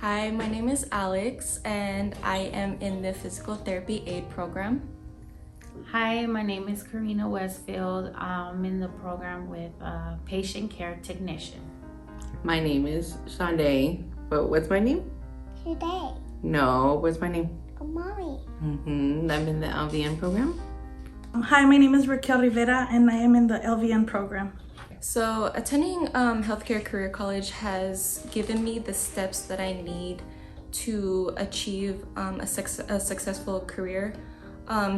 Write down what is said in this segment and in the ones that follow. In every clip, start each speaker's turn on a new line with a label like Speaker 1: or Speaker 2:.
Speaker 1: Hi, my name is Alex and I am in the physical therapy aide program.
Speaker 2: Hi, my name is Karina Westfield. I'm in the program with Patient Care Technician.
Speaker 3: My name is Shonday. But what's my name?
Speaker 4: Today.
Speaker 3: No, what's my name?
Speaker 4: Mommy.
Speaker 3: I'm in the LVN program.
Speaker 5: Hi, my name is Raquel Rivera and I am in the LVN program.
Speaker 1: So attending healthcare career college has given me the steps that I need to achieve a successful career.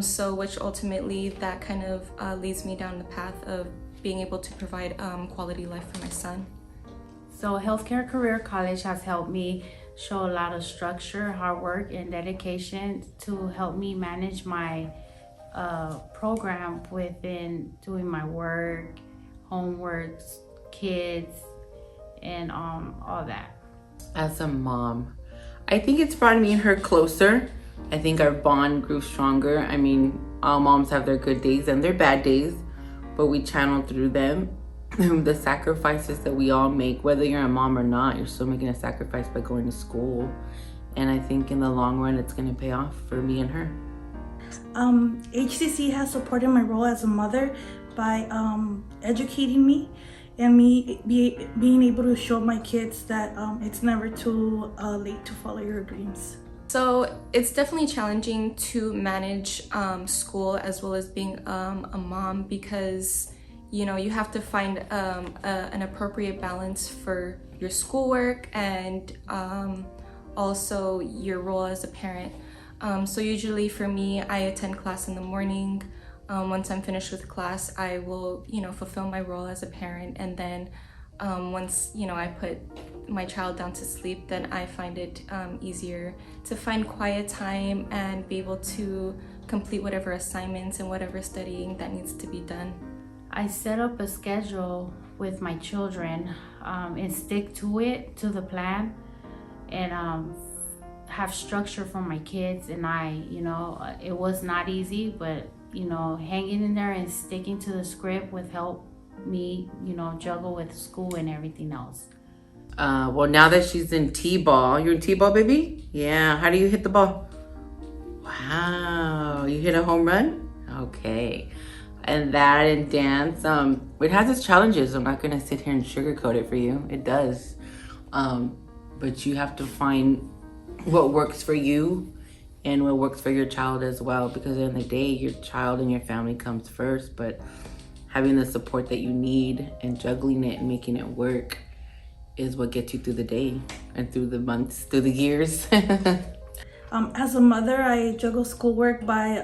Speaker 1: So which ultimately that kind of leads me down the path of being able to provide quality life for my son.
Speaker 2: So Healthcare Career College has helped me show a lot of structure, hard work, and dedication to help me manage my program within doing my work, homework, kids, and all that.
Speaker 3: As a mom, I think it's brought me and her closer. I think our bond grew stronger. I mean, all moms have their good days and their bad days, but we channel through them. The sacrifices that we all make, whether you're a mom or not, you're still making a sacrifice by going to school. And I think in the long run, it's going to pay off for me and her.
Speaker 5: HCC has supported my role as a mother by educating me and me being able to show my kids that it's never too late to follow your dreams.
Speaker 1: So it's definitely challenging to manage school as well as being a mom because you know you have to find an appropriate balance for your schoolwork and also your role as a parent. So usually for me, I attend class in the morning. Once I'm finished with class, I will, fulfill my role as a parent. And then once, I put my child down to sleep, then I find it easier to find quiet time and be able to complete whatever assignments and whatever studying that needs to be done.
Speaker 2: I set up a schedule with my children and stick to it, to the plan, and have structure for my kids. And it was not easy, but hanging in there and sticking to the script would help me, juggle with school and everything else.
Speaker 3: Well, now that she's in T-ball, you're in T-ball, baby? Yeah, how do you hit the ball? Wow, you hit a home run? Okay. And that and dance, it has its challenges. I'm not gonna sit here and sugarcoat it for you. It does. But you have to find what works for you and what works for your child as well, because at the end of the day, your child and your family comes first, but having the support that you need and juggling it and making it work is what gets you through the day and through the months, through the years.
Speaker 5: As a mother, I juggle schoolwork by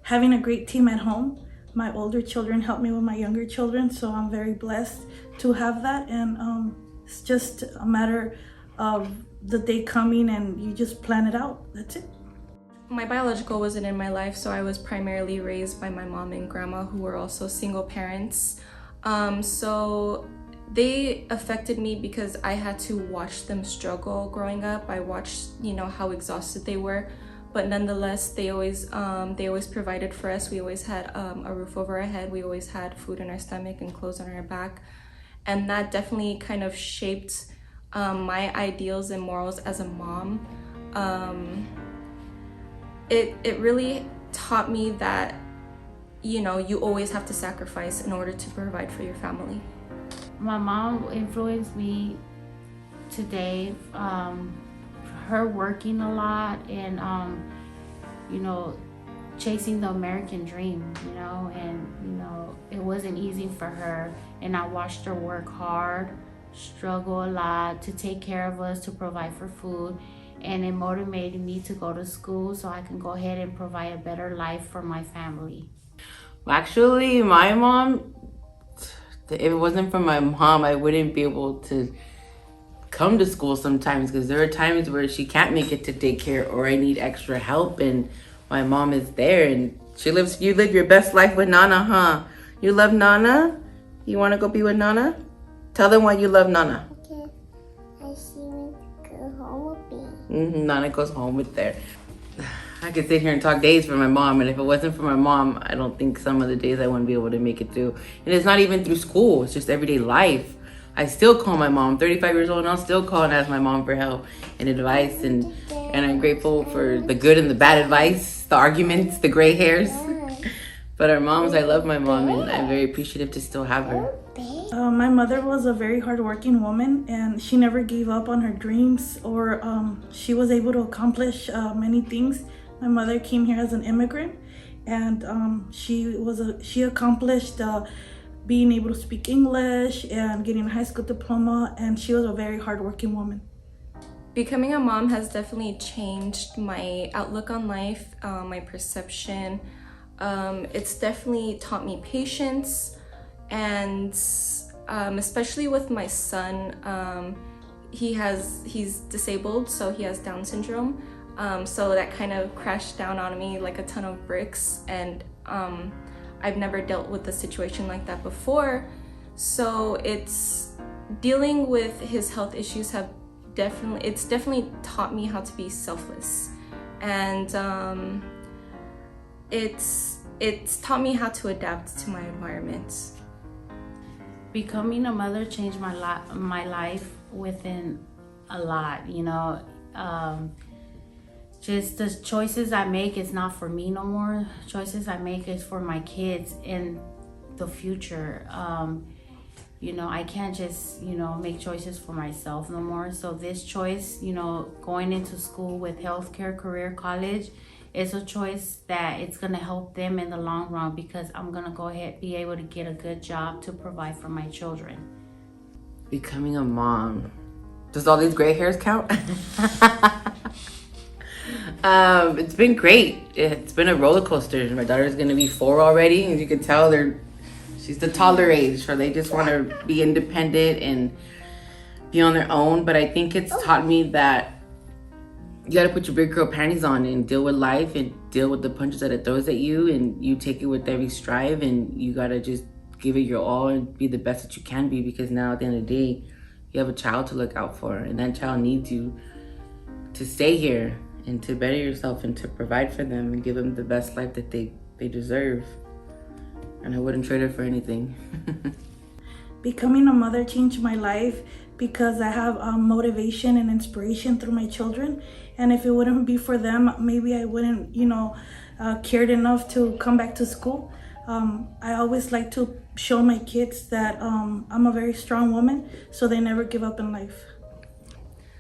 Speaker 5: having a great team at home. My older children help me with my younger children, so I'm very blessed to have that. And it's just a matter of the day coming and you just plan it out. That's it.
Speaker 1: My biological wasn't in my life, so I was primarily raised by my mom and grandma, who were also single parents. So they affected me because I had to watch them struggle growing up. I watched, how exhausted they were, but nonetheless, they always provided for us. We always had a roof over our head. We always had food in our stomach and clothes on our back, and that definitely kind of shaped my ideals and morals as a mom. It really taught me that, you always have to sacrifice in order to provide for your family.
Speaker 2: My mom influenced me today, her working a lot and, chasing the American dream, and, it wasn't easy for her. And I watched her work hard, struggle a lot to take care of us, to provide for food. And it motivated me to go to school so I can go ahead and provide a better life for my family.
Speaker 3: Actually, my mom, if it wasn't for my mom, I wouldn't be able to come to school sometimes, because there are times where she can't make it to daycare or I need extra help, and my mom is there. And you live your best life with Nana, huh? You love Nana? You want to go be with Nana? Tell them why you love Nana.
Speaker 4: Okay. I see me go home with me.
Speaker 3: Nana goes home with there. I could sit here and talk days for my mom, and if it wasn't for my mom, I don't think some of the days I wouldn't be able to make it through. And it's not even through school, it's just everyday life. I still call my mom, 35 years old, and I'll still call and ask my mom for help and advice. And I'm grateful for the good and the bad advice, the arguments, the gray hairs. But our moms, I love my mom, and I'm very appreciative to still have her.
Speaker 5: My mother was a very hardworking woman, and she never gave up on her dreams, or she was able to accomplish many things. My mother came here as an immigrant, and she accomplished being able to speak English and getting a high school diploma, and she was a very hardworking woman.
Speaker 1: Becoming a mom has definitely changed my outlook on life, my perception. It's definitely taught me patience, and especially with my son, he's disabled, so he has Down syndrome. So that kind of crashed down on me like a ton of bricks, and I've never dealt with a situation like that before. So it's dealing with his health issues it's definitely taught me how to be selfless, and it's taught me how to adapt to my environment.
Speaker 2: Becoming a mother changed my life within a lot, you know. Just the choices I make is not for me no more. Choices I make is for my kids in the future. You know, I can't just, you know, make choices for myself no more. So this choice, you know, going into school with healthcare career college, is a choice that it's gonna help them in the long run, because I'm gonna go ahead be able to get a good job to provide for my children.
Speaker 3: Becoming a mom. Does all these gray hairs count? It's been great. It's been a roller coaster. My daughter's gonna be 4 already, and you can tell she's the toddler age, so they just want to be independent and be on their own. But I think it's taught me that you got to put your big girl panties on and deal with life and deal with the punches that it throws at you, and you take it with every strive, and you got to just give it your all and be the best that you can be, because now at the end of the day, you have a child to look out for, and that child needs you to stay here and to better yourself and to provide for them and give them the best life that they deserve. And I wouldn't trade it for anything.
Speaker 5: Becoming a mother changed my life because I have motivation and inspiration through my children. And if it wouldn't be for them, maybe I wouldn't, cared enough to come back to school. I always like to show my kids that I'm a very strong woman, so they never give up in life.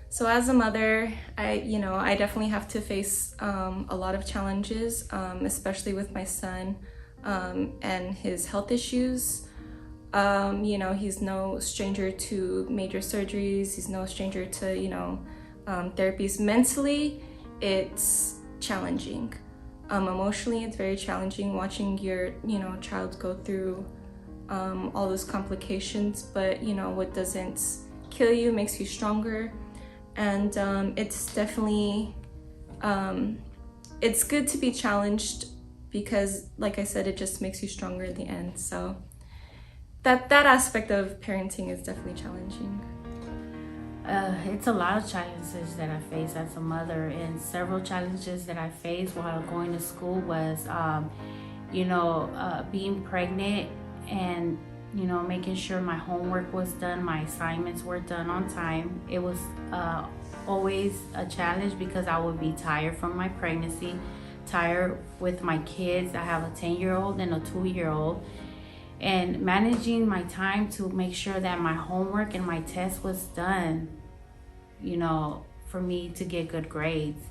Speaker 1: So as a mother, I definitely have to face a lot of challenges, especially with my son and his health issues. He's no stranger to major surgeries. He's no stranger to, therapies. Mentally, it's challenging. Emotionally, it's very challenging watching your, child go through all those complications. But, what doesn't kill you makes you stronger. And it's definitely, it's good to be challenged because, like I said, it just makes you stronger in the end. So that aspect of parenting is definitely challenging.
Speaker 2: It's a lot of challenges that I face as a mother, and several challenges that I faced while going to school was, being pregnant and, making sure my homework was done, my assignments were done on time. It was always a challenge because I would be tired from my pregnancy, tired with my kids. I have a 10-year-old and a 2-year-old. And managing my time to make sure that my homework and my test was done, for me to get good grades.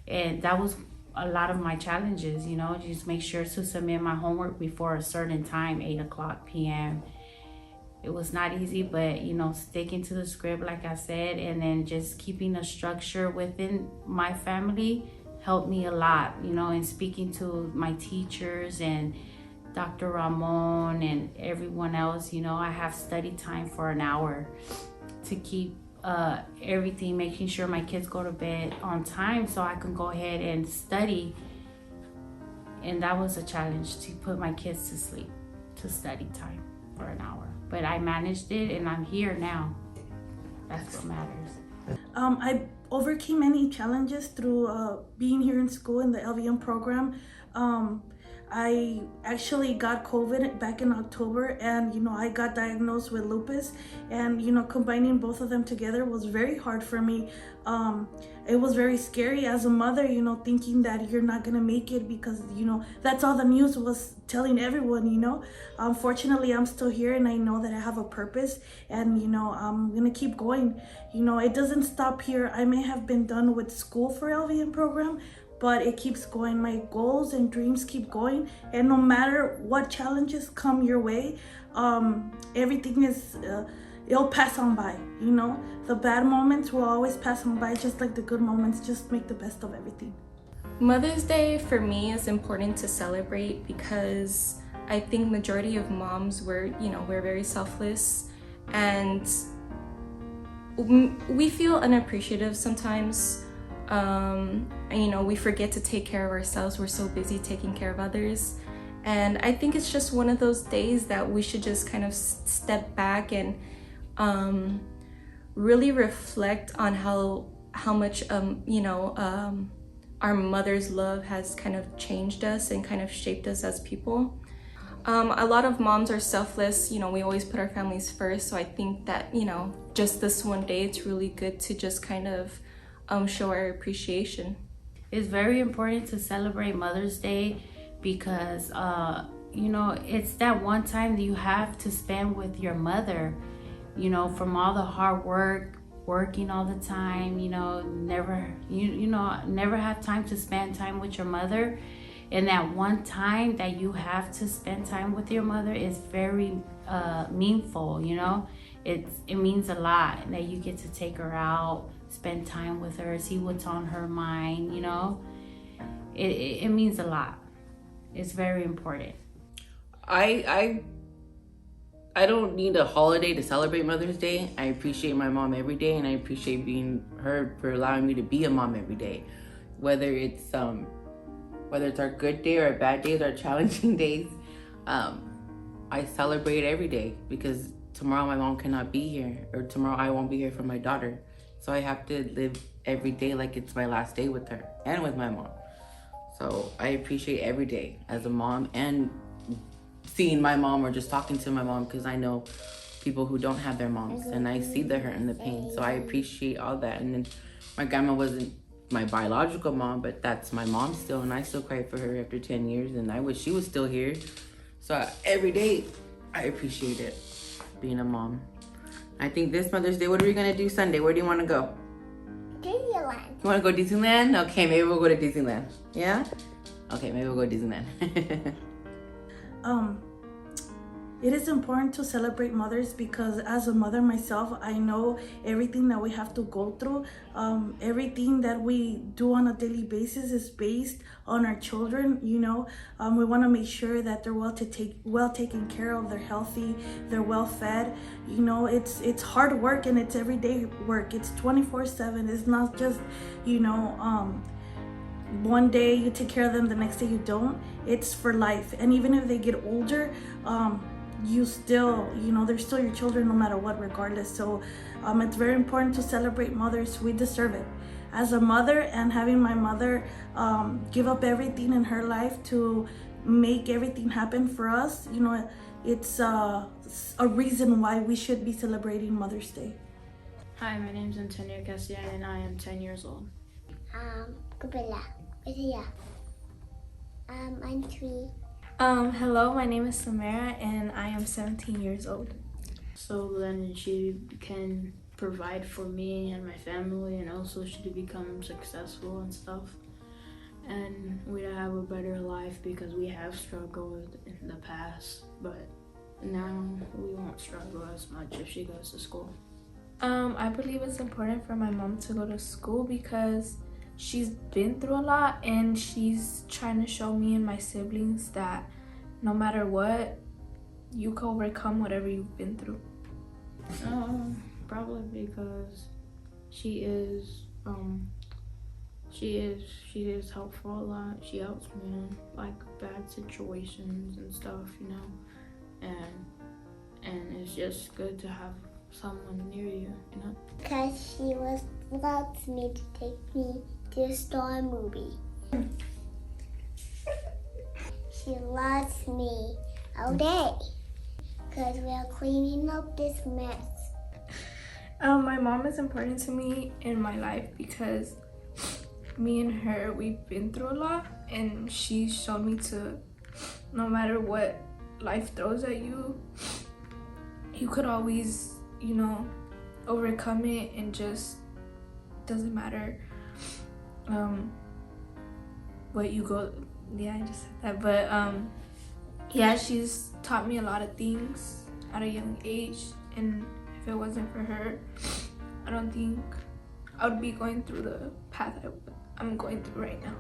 Speaker 2: And that was a lot of my challenges, just make sure to submit my homework before a certain time, 8:00 p.m. It was not easy, but, sticking to the script, like I said, and then just keeping a structure within my family helped me a lot, and speaking to my teachers and Dr. Ramon and everyone else, I have study time for an hour to keep everything, making sure my kids go to bed on time so I can go ahead and study. And that was a challenge, to put my kids to sleep, to study time for an hour. But I managed it, and I'm here now. That's what matters.
Speaker 5: I overcame many challenges through being here in school in the LVM program. I actually got COVID back in October, and I got diagnosed with lupus, and combining both of them together was very hard for me. It was very scary as a mother, thinking that you're not gonna make it because that's all the news was telling everyone. Fortunately, I'm still here, and I know that I have a purpose, and I'm gonna keep going. It doesn't stop here. I may have been done with school for LVN program, but it keeps going. My goals and dreams keep going, and no matter what challenges come your way, everything is it'll pass on by. The bad moments will always pass on by, just like the good moments. Just make the best of everything.
Speaker 1: Mother's Day for me is important to celebrate because I think majority of moms we're very selfless, and we feel unappreciative sometimes. We forget to take care of ourselves. We're so busy taking care of others. And I think it's just one of those days that we should just kind of step back and really reflect on how much our mother's love has kind of changed us and kind of shaped us as people. A lot of moms are selfless. We always put our families first. So I think that just this one day, it's really good to just kind of show our appreciation.
Speaker 2: It's very important to celebrate Mother's Day because it's that one time that you have to spend with your mother, from all the hard working all the time, never have time to spend time with your mother. And that one time that you have to spend time with your mother is very meaningful. It means a lot that you get to take her out, spend time with her, see what's on her mind. It means a lot. It's very important.
Speaker 3: I don't need a holiday to celebrate Mother's Day. I appreciate my mom every day, and I appreciate being her for allowing me to be a mom every day. Whether it's our good day or our bad days, our challenging days, I celebrate every day because tomorrow my mom cannot be here, or tomorrow I won't be here for my daughter. So I have to live every day like it's my last day with her and with my mom. So I appreciate every day as a mom, and seeing my mom or just talking to my mom, because I know people who don't have their moms, and I see the hurt and the pain. So I appreciate all that. And then my grandma wasn't my biological mom, but that's my mom still, and I still cry for her after 10 years, and I wish she was still here. So every day I appreciate it, being a mom. I think this Mother's Day, what are we gonna do Sunday? Where do you want to go?
Speaker 4: Disneyland.
Speaker 3: You want to go to Disneyland? Okay, maybe we'll go to Disneyland. Yeah? Okay, maybe we'll go to Disneyland.
Speaker 5: It is important to celebrate mothers because as a mother myself, I know everything that we have to go through. Everything that we do on a daily basis is based on our children. We want to make sure that they're well taken care of, they're healthy, they're well fed. It's hard work, and it's everyday work. It's 24/7. It's not just one day you take care of them, the next day you don't. It's for life. And even if they get older, you still, they're still your children no matter what, regardless. So it's very important to celebrate mothers. We deserve it. As a mother, and having my mother give up everything in her life to make everything happen for us, it's a reason why we should be celebrating Mother's Day.
Speaker 6: Hi, my name is Antonio Castellan, and I am 10 years old.
Speaker 4: Gabriela. I'm 3.
Speaker 7: Hello, my name is Samara, and I am 17 years old.
Speaker 6: So then she can provide for me and my family, and also she to become successful and stuff. And we have a better life because we have struggled in the past, but now we won't struggle as much if she goes to school.
Speaker 7: I believe it's important for my mom to go to school because she's been through a lot, and she's trying to show me and my siblings that no matter what, you can overcome whatever you've been through.
Speaker 6: Probably because she is helpful a lot. She helps me in like bad situations and stuff, and it's just good to have someone near you,
Speaker 4: Because she wants me to take me to the store movie. she loves me all day because we are cleaning up this mess.
Speaker 7: My mom is important to me in my life because me and her, we've been through a lot, and she showed me to, no matter what life throws at you, you could always, you know, overcome it, and just doesn't matter what you go. Yeah, I just said that, but yeah, she's taught me a lot of things at a young age, and if it wasn't for her, I don't think I would be going through the path I'm going through right now.